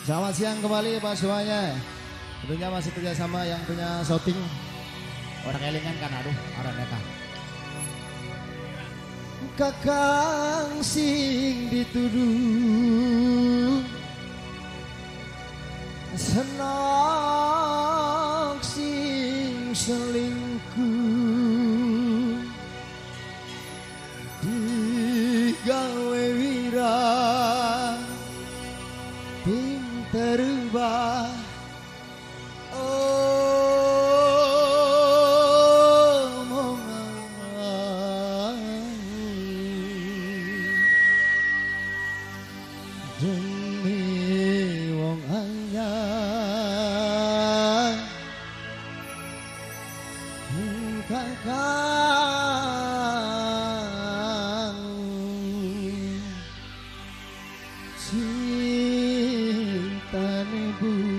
Selamat siang kembali Pak semuanya. Tentunya masih kerjasama yang punya shooting. Orang elingan kan aduh, arah neta. Kakang sing dituduh senok sing selingkuh digawe wirang pinter bah demi wong anyar kakang cintane buyar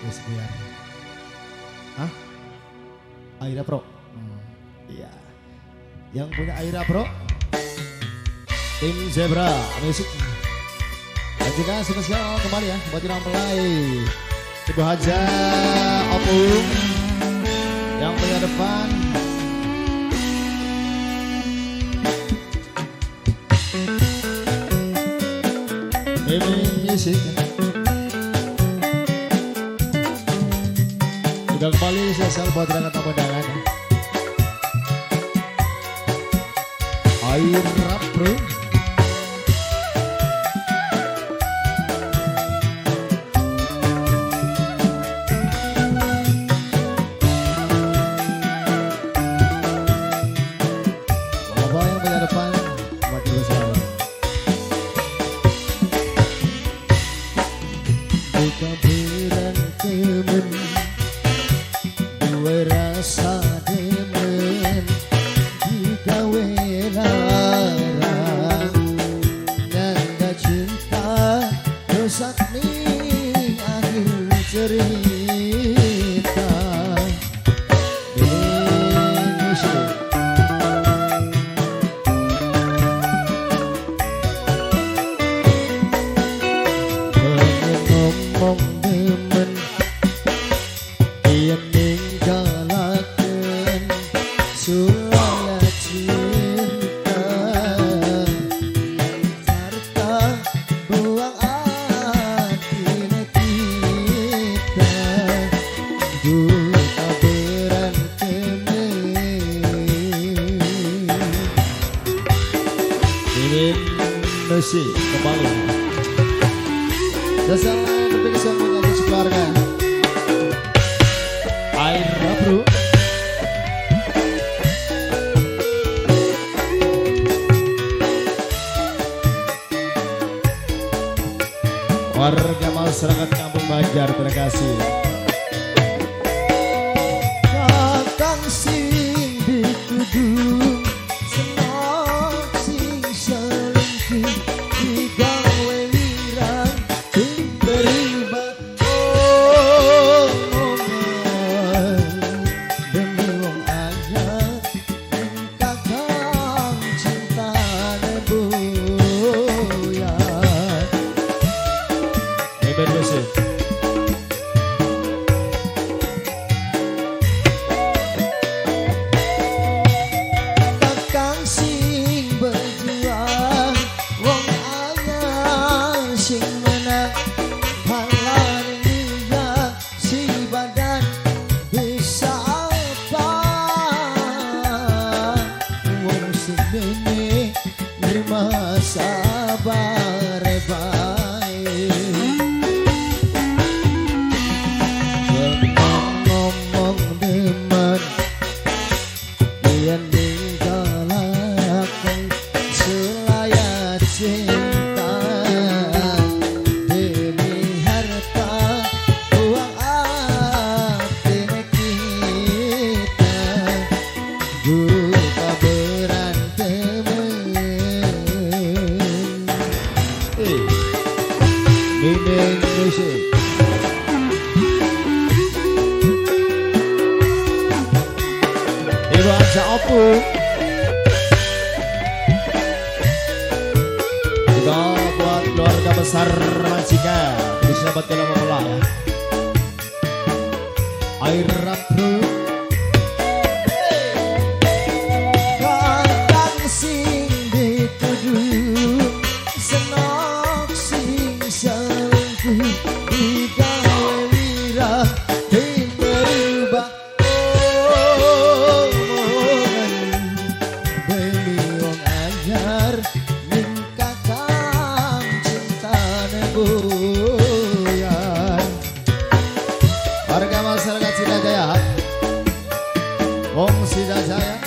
wis buyar. Hah? Aira Pro. Iya. Yang punya Aira Pro, tim Zebra Music. Dan juga spesial kembali ya buat Irang Pelai, Ibu Haja Opung yang punya depan. Ini Music. Juga kembali spesial buat rekan tamu undangan. Aira Pro. Bapak yang punya depan, buat juga selalu. Buka berantemen, dua rasa demen, digawe larang, nyanda cinta, dosak ning akhir cerita. Indonesia. Ngomong demen yen ninggalaken sulaya cinta sarta buang atine kita duka berantemen. Ini musik kembali dasar berpikir sama dengan keluarga Aira Pro. Warga masyarakat Kampung Banjar, terima kasih. Kakang sing dituduh senok sing selingkuh digawe wirang pinter bah demi wong anyar kakang cintane buyar. Bebek musik. Kakang sing berjuang wong anyar sing menang halane dia si badan bisa apa wong sing dene nerima sabar bae. Ngomong demen yen ninggalaken sulaya cinta demi harta uang atine kita duka berantemen. Ini musik. Ibu Haja Opung Pasar Majikan bisa buat kalau mau mulai ya. Air rapro kadang sing dituju senok sing selingkuh digawe wirah berubah demi wong anyar ning kakang cintane buyar. Warga masyarakat Sidajaya, wong Sidajaya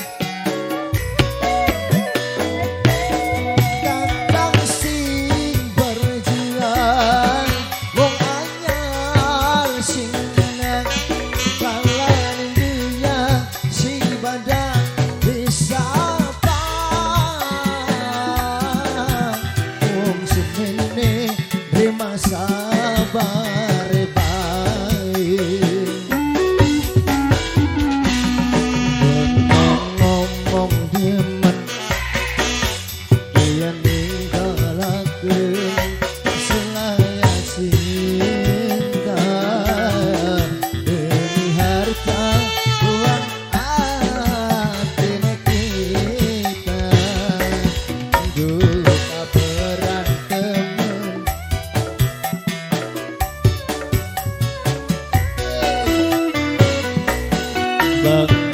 kadang sing berjuang wong anyar sing menang kalan dunia sing badan disapa wong semene terima sabar ngomong diemen yang ninggalakeun selaya cinta demi harta buat hati kita duka berat temen bang